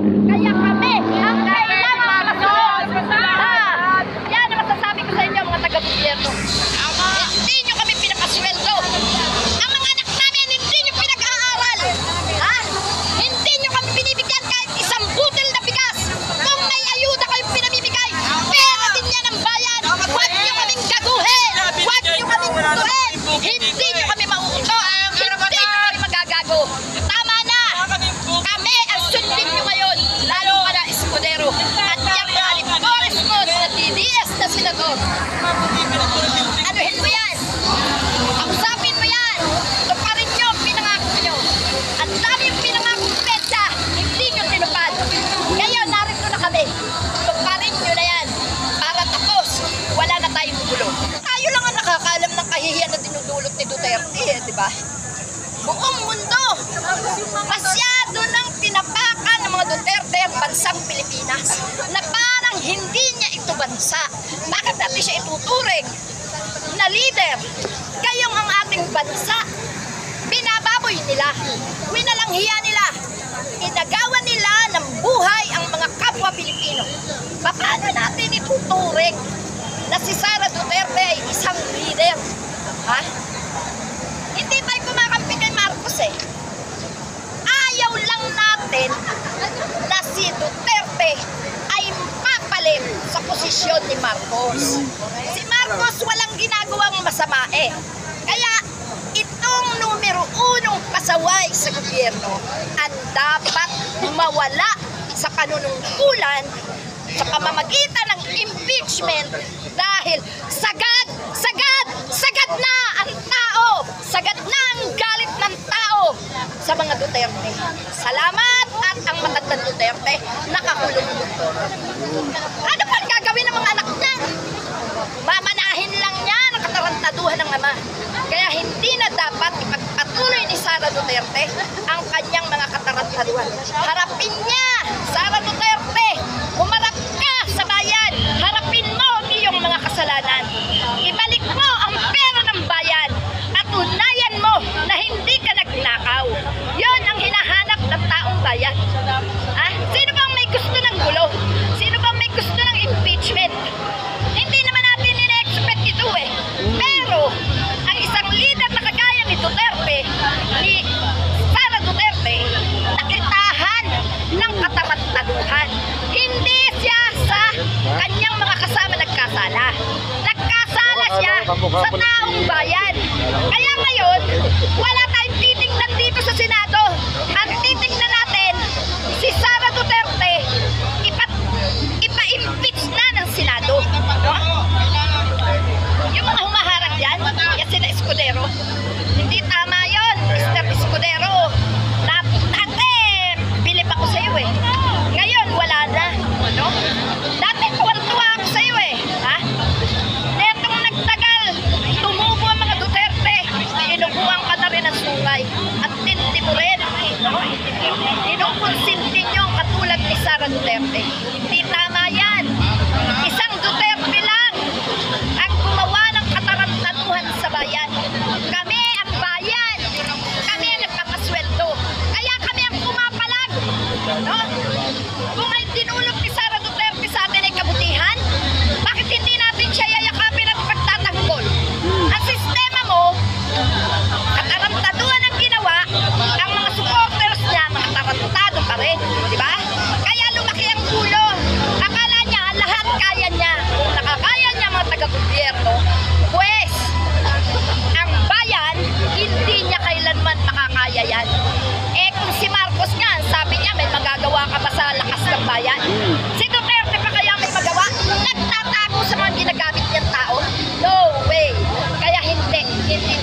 Kaya kami ang kailangan masunod. Yan ang masasabi ko sa inyo mga taga-gobyerno. Hindi nyo kami pinakasweldo. Ang mga anak namin hindi nyo pinag-aaral. Hindi nyo kami binibigyan kahit isang butil na bigas. Kung may ayuda kayong pinamimigay, pera din yan ang bayan. Huwag nyo kaming gaguhin. Huwag nyo kaming tutuin. Hindi nyo kami mauuto. Hindi nyo kami magagago. Tama na. Kami ang sundin nyo ngayon. Lalo ka na Escudero. At yung mga Alipores mo na DDS na senador. Anuhin mo yan. Kausapin mo yan. Tuparin nyo ang pinangako nyo. Ang dami yung pinangakong petsa. Hindi nyo tinupad. Ngayon, narito na kami. Tuparin nyo na yan. Para tapos, wala na tayong gulo. Tayo lang ang nakakaalam ng kahihiyan na dinudulot ni Duterte, di ba? Buong mundo, masyado nang tinapakan ng mga Duterte ang bansang Pilipinas na parang hindi niya ito bansa. Bakit natin siya ituturing na leader? Kayong ang ating bansa, binababoy nila, winalang hiya nila, inagawan nila ng buhay ang mga kapwa Pilipino. Paano natin ituturing na si Sara Duterte ay isang leader? Hindi tayo kumakampi kay Marcos eh. Ayaw lang natin na si Duterte ay papalit sa posisyon ni Marcos. Si Marcos walang ginagawang masama eh. Kaya itong numero unong pasaway sa gobyerno ang dapat mawala sa panunungkulan sa pamamagitan ng impeachment dahil sagad na ang tao, sagad na ang galit ng tao sa mga Duterte. Salamat at ang matandang Duterte nakakulong. Ano pa ang gagawin ng mga anak niya? Mamanahin lang niya ang katarantaduhan ng ama. Kaya hindi na dapat ipagpatuloy ni Sara Duterte ang kanyang mga katarantaduhan. Harapin niya, Sara Duterte, humarap ka sa bayan, harapin mo ang iyong mga kasalanan. Ibalik mo ang pera ng bayan at unayan mo na hindi ka nagnakaw. Yon ang hinahanap ng taong bayan. Sino bang may gusto ng gulo? Sino bang may gusto ng impeachment? Hindi naman natin ina-expect ito eh. Pero ang isang leader na kagaya ni Duterte, ni Sara Duterte, nakitahan ng katarantaduhan. Hindi siya sa kanyang mga kasama nagkasala. Nagkasala siya sa taong bayan. Kaya ngayon, wala tayong titignan dito sa Senado. Ang titignan natin, si Sara Duterte, ipa-impeach na ng Senado. No? Yung mga humaharang dyan, yan sila Escudero. Hindi tama yon, Mr. Escudero. Dati, bilip ako sa iyo eh. Ngayon, wala na. Ano? Dati, tuwan-tuwa ako sa iyo eh. Netong nagtagal, tumubo ang mga Duterte. Inubuhan ka na rin ang sungay. At tinti mo rin. Inukonsinti nyo katulad ni Sara Duterte. Hindi tama yan. Isang Duterte lang ang gumawa ng katarantaduhan sa bayan. Kami ang bayan. Kami ang nagpapasweldo. Kaya kami ang pumapalag. No? Kung ay dinulog ni Sara Duterte sa atin ay kabutihan, bakit hindi natin siya yayakapin at pagtatanggol? Ang sistema mo, katarantaduhan ang ginawa, ang mga supporters niya, mga tarantado pa rin. Diba? Kaya lumaki ang gulo. Akala niya, lahat kaya niya. Kung nakakaya niya mga taga-gobyerno, pues, ang bayan, hindi niya kailanman makakaya yan. Eh kung si Marcos nga, sabi niya may magagawa ka pa sa lakas ng bayan. Si Duterte pa kaya may magawa? Nagtatago sa mga ginagamit niyang tao? No way. Kaya hindi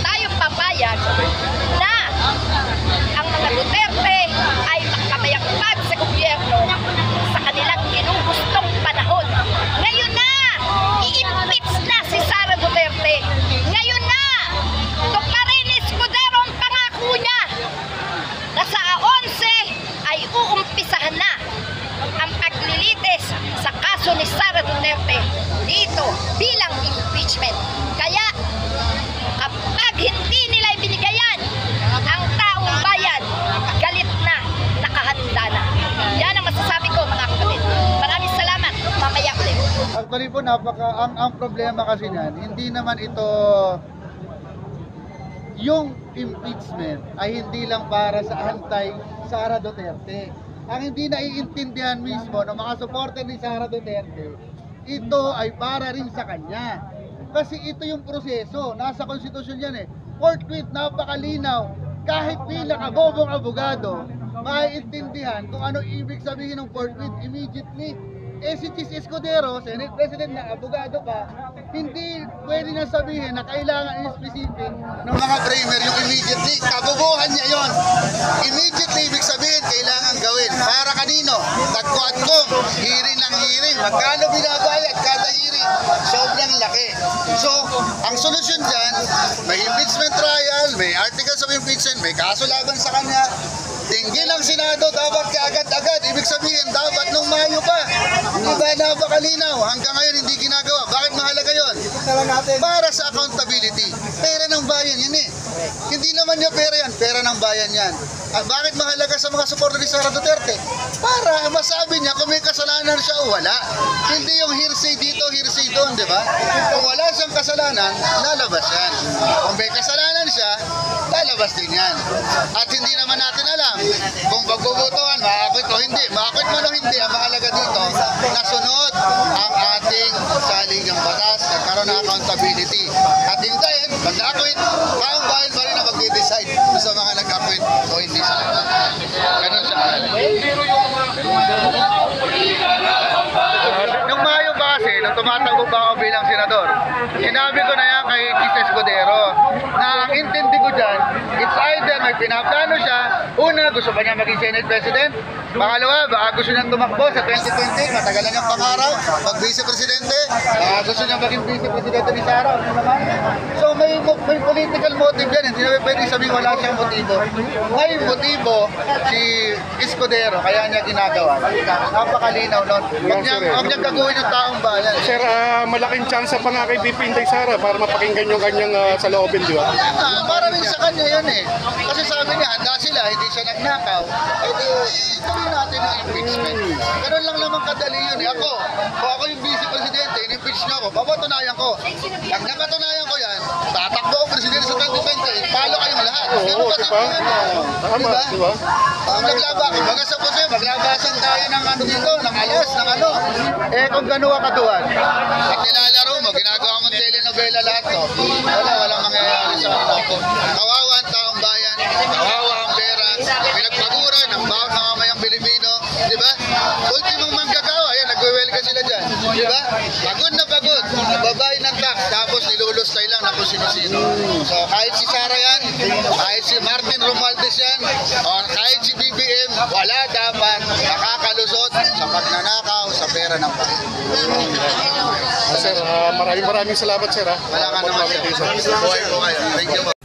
tayo papayag na ang mga Duterte ay makamayakpag sa gobyerno sa kanilang ginugustong panahon. Ngayon na, i-impeach na si Sara Duterte. Ngayon na, tuparin ni Escudero ang pangako niya na sa 11 ay uumpisahan na ang paglilitis sa kaso ni Sara Duterte dito bilang impeachment. Kaya kapag hindi nila ibinigayan ang taong bayan, galit na, nakahanda na. Yan ang masasabi Actually po, ang problema kasi niyan, hindi naman ito, yung impeachment ay hindi lang para sa anti-Sara Duterte. Ang hindi naiintindihan mismo ng mga supporter ni Sara Duterte, ito ay para rin sa kanya. Kasi ito yung proseso, nasa konstitusyon yan eh. Forthwith, napakalinaw, kahit pinakabobong abogado, maiintindihan kung ano ibig sabihin ng forthwith immediately. Eh si Chis Escudero, Senate President na abogado pa, hindi pwede na sabihin na kailangan specific ng mga framer yung immediately. Kabubuhan niya yon. Immediately, ibig sabihin, kailangan gawin. Para kanino? Tagko-atko, hearing ng hearing. Magkano binabayad kada hearing? Sobrang laki. So, ang solusyon dyan, may impeachment trial, may articles of impeachment, may kaso laban sa kanya. Tinggil ang Senado, dapat kaagad-agad. Ibig sabihin, dapat nung Mayo pa. Di ba napakalinaw? Hanggang ngayon hindi ginagawa. Bakit mahalaga yun? Para sa accountability. Pera ng bayan yun eh. Hindi naman niya pera yan, pera ng bayan yan. At bakit mahalaga sa mga supporter ni Sara Duterte? Para masabi niya kung may kasalanan siya o wala. Hindi yung hearsay dito, hearsay doon, di ba? Kung wala siyang kasalanan, lalabas yan. Kung may kasalanan siya, lalabas din yan. At hindi naman natin alam kung pagbubutuhan, makakit o hindi. Makakit man o hindi, ang mahalaga dito, nasunod ang ating saligang batas, nagkaroon ng accountability. At hintayin, pag na-acquit, taong bayan pa rin na mag-decide sa mga nag-acquit o hindi sa ganun siya. Nung Mayo ba kasi, nung tumatakbo ba ako bilang senador, sinabi ko na yan kay Chis Escudero na ang intindi ko dyan, it's either may pinaplano siya, una, gusto pa niya maging Senate President, pangalawa, baka gusto niyang tumakbo sa 2020, matagal na niyang pangarap, mag-Vice Presidente, baka gusto niyang maging Vice Presidente ni Sara, ano naman. So may political motive yan, hindi naman pwede sabihin wala siyang motibo. May motibo si Escudero, kaya niya ginagawa. Napakalinaw nun. Huwag niyang gagawin yung taong bayan. Sir, malaking chance pa nga kay VP Inday Sara para mapakinggan yung kanyang saloobin, di ba? Para rin sa kanya yun eh. Kasi sabi niya, handa sila, hindi siya nagnakaw. Eh di, ituloy natin ang impeachment. Ganun lang naman kadali yun eh. Ako, kung ako yung Vice Presidente, in-impeach niyo ako, papatunayan ko. Pag napatunayan ko yan, tatakbo ako Presidente sa 2020, palo kayong lahat. Ganun katakbo yun eh. Tama, di ba? Maglaba ako, baga sa puso, maglabasan tayo ng ano dito, ng ayos, ng ano. Eh kung gano'n ka katuwan, at nilalaro mo, ginagawa mong telenovela lahat to, walang mangyayari sa ano natin. Kawawa ang taong bayan, kawawa ang pera, pinagpagura ng bawat mamamayang Pilipino, di ba? Ultimong manggagawa, yan, nagwe-welcome sila dyan, di ba? Pagod na pagod, nababayad ng tax, tapos nilulustay lang na kung sino-sino. So kahit si Sara yan, kahit si Martin Romualdez yan, o kahit si BBM, wala dapat nakakalusot sa pagnanakaw sa pera ng bayan. Sir, maraming salamat, sir. Wala ka naman, sir. Buhay po kayo. Thank you.